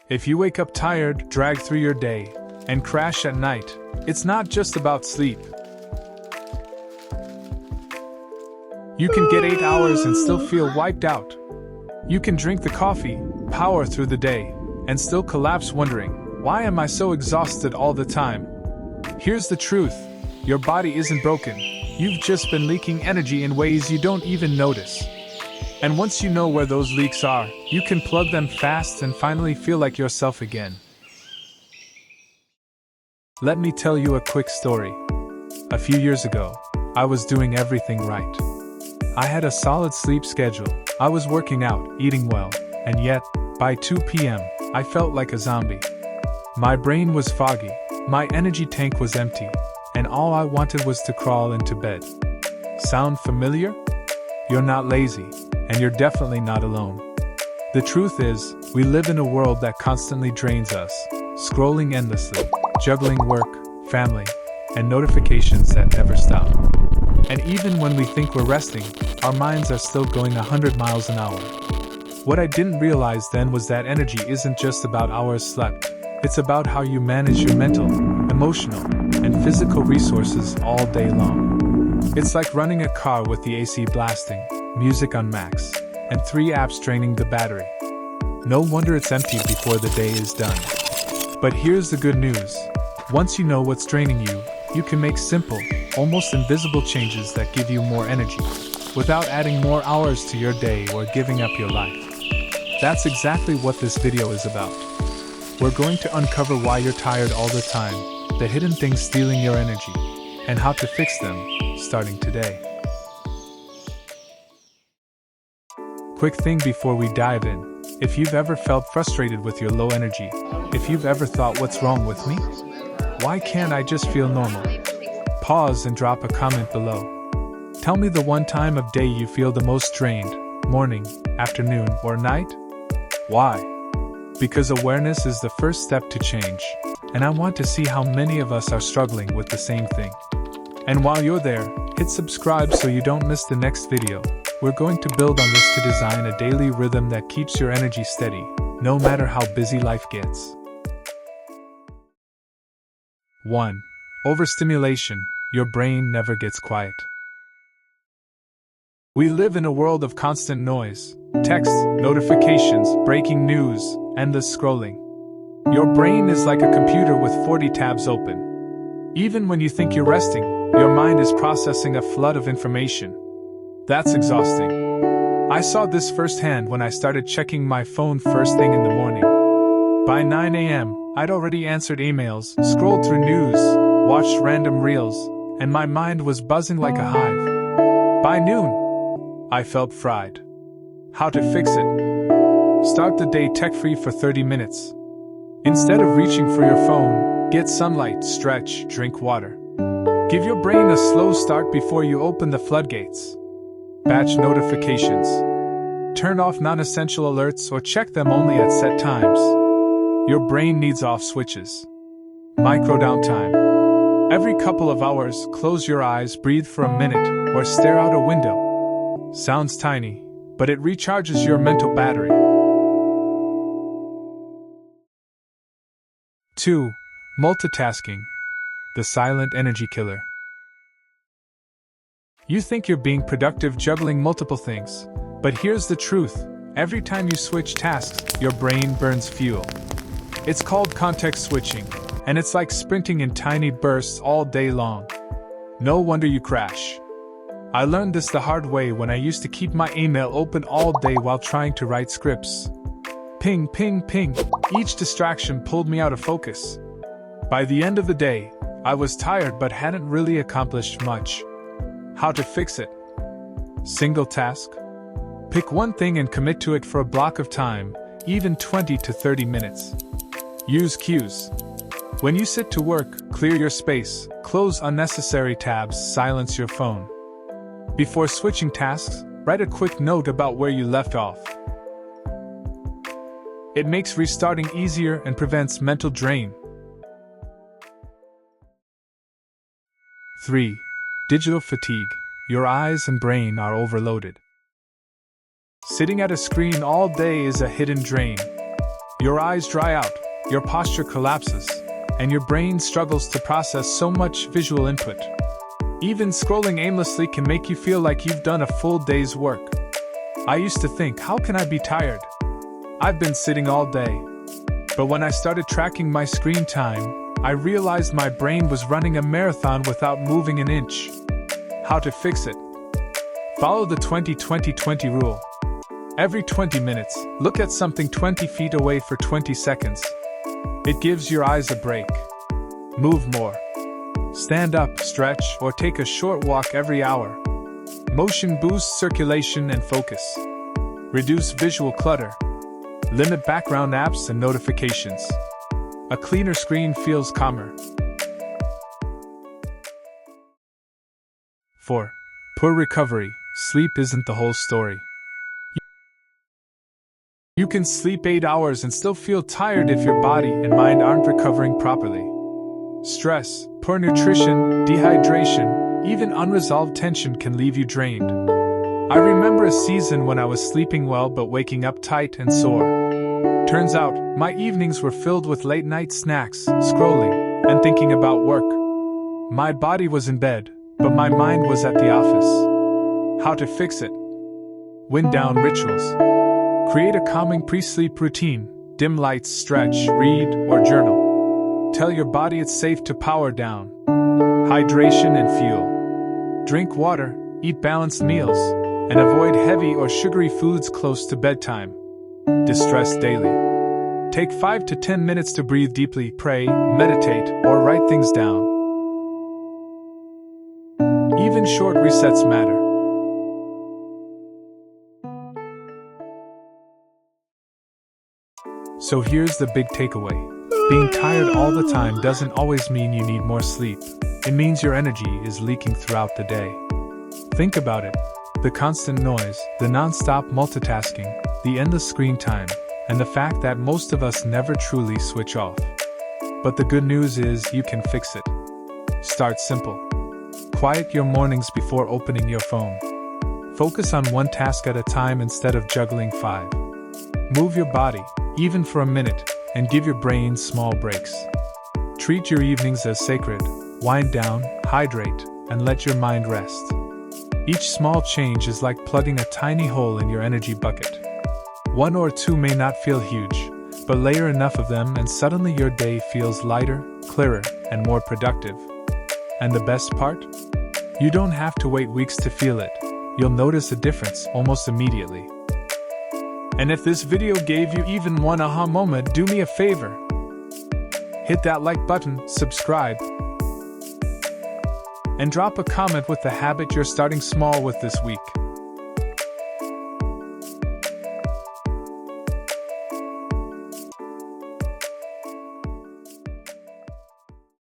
If you wake up tired, drag through your day, and crash at night, it's not just about sleep. You can get 8 hours and still feel wiped out. You can drink the coffee, power through the day, and still collapse wondering, why am I so exhausted all the time? Here's the truth. Your body isn't broken. You've just been leaking energy in ways you don't even notice. And once you know where those leaks are, you can plug them fast and finally feel like yourself again. Let me tell you a quick story. A few years ago, I was doing everything right. I had a solid sleep schedule, I was working out, eating well, and yet, by 2 p.m., I felt like a zombie. My brain was foggy, my energy tank was empty, and all I wanted was to crawl into bed. Sound familiar? You're not lazy, and you're definitely not alone. The truth is, we live in a world that constantly drains us, scrolling endlessly, juggling work, family, and notifications that never stop. And even when we think we're resting, our minds are still going 100 miles an hour. What I didn't realize then was that energy isn't just about hours slept. It's about how you manage your mental, emotional, and physical resources all day long. It's like running a car with the AC blasting, music on max, and 3 apps draining the battery. No wonder it's empty before the day is done. But here's the good news. Once you know what's draining you, you can make simple, almost invisible changes that give you more energy, without adding more hours to your day or giving up your life. That's exactly what this video is about. We're going to uncover why you're tired all the time, the hidden things stealing your energy, and how to fix them, starting today. Quick thing before we dive in. If you've ever felt frustrated with your low energy, if you've ever thought, what's wrong with me? Why can't I just feel normal? Pause and drop a comment below. Tell me the one time of day you feel the most drained, morning, afternoon, or night? Why? Because awareness is the first step to change, and I want to see how many of us are struggling with the same thing. And while you're there, hit subscribe so you don't miss the next video. We're going to build on this to design a daily rhythm that keeps your energy steady, no matter how busy life gets. 1. Overstimulation. Your brain never gets quiet. We live in a world of constant noise, text, notifications, breaking news, endless scrolling. Your brain is like a computer with 40 tabs open. Even when you think you're resting, your mind is processing a flood of information. That's exhausting. I saw this firsthand when I started checking my phone first thing in the morning. By 9 a.m., I'd already answered emails, scrolled through news, watched random reels, and my mind was buzzing like a hive. By noon, I felt fried. How to fix it? Start the day tech-free for 30 minutes. Instead of reaching for your phone, get sunlight, stretch, drink water. Give your brain a slow start before you open the floodgates. Batch notifications. Turn off non-essential alerts or check them only at set times. Your brain needs off switches. Micro downtime. Every couple of hours, close your eyes, breathe for a minute, or stare out a window. Sounds tiny, but it recharges your mental battery. 2. Multitasking. The silent energy killer. You think you're being productive juggling multiple things, but here's the truth. Every time you switch tasks, your brain burns fuel. It's called context switching, and it's like sprinting in tiny bursts all day long. No wonder you crash. I learned this the hard way when I used to keep my email open all day while trying to write scripts. Ping, ping, ping. Each distraction pulled me out of focus. By the end of the day, I was tired but hadn't really accomplished much. How to fix it? Single task. Pick one thing and commit to it for a block of time, even 20 to 30 minutes. Use cues. When you sit to work, clear your space, close unnecessary tabs, silence your phone. Before switching tasks, write a quick note about where you left off. It makes restarting easier and prevents mental drain. 3. Digital fatigue. Your eyes and brain are overloaded. Sitting at a screen all day is a hidden drain. Your eyes dry out, your posture collapses, and your brain struggles to process so much visual input. Even scrolling aimlessly can make you feel like you've done a full day's work. I used to think, how can I be tired? I've been sitting all day. But when I started tracking my screen time, I realized my brain was running a marathon without moving an inch. How to fix it? Follow the 20-20-20 rule. Every 20 minutes, look at something 20 feet away for 20 seconds. It gives your eyes a break. Move more. Stand up, stretch, or take a short walk every hour. Motion boosts circulation and focus. Reduce visual clutter. Limit background apps and notifications. A cleaner screen feels calmer. 4. Poor recovery. Sleep isn't the whole story. You can sleep 8 hours and still feel tired if your body and mind aren't recovering properly. Stress, poor nutrition, dehydration, even unresolved tension can leave you drained. I remember a season when I was sleeping well but waking up tight and sore. Turns out, my evenings were filled with late-night snacks, scrolling, and thinking about work. My body was in bed, but my mind was at the office. How to fix it? Wind down rituals. Create a calming pre-sleep routine, dim lights, stretch, read, or journal. Tell your body it's safe to power down. Hydration and fuel. Drink water, eat balanced meals, and avoid heavy or sugary foods close to bedtime. Distress daily. Take 5 to 10 minutes to breathe deeply, pray, meditate, or write things down. Even short resets matter. So here's the big takeaway. Being tired all the time doesn't always mean you need more sleep. It means your energy is leaking throughout the day. Think about it. The constant noise, the non-stop multitasking, the endless screen time, and the fact that most of us never truly switch off. But the good news is you can fix it. Start simple. Quiet your mornings before opening your phone. Focus on one task at a time instead of juggling 5. Move your body, even for a minute, and give your brain small breaks. Treat your evenings as sacred. Wind down, hydrate, and let your mind rest. Each small change is like plugging a tiny hole in your energy bucket. 1 or 2 may not feel huge, but layer enough of them and suddenly your day feels lighter, clearer, and more productive. And the best part? You don't have to wait weeks to feel it. You'll notice a difference almost immediately. And if this video gave you even one aha moment, do me a favor. Hit that like button, subscribe, and drop a comment with the habit you're starting small with this week.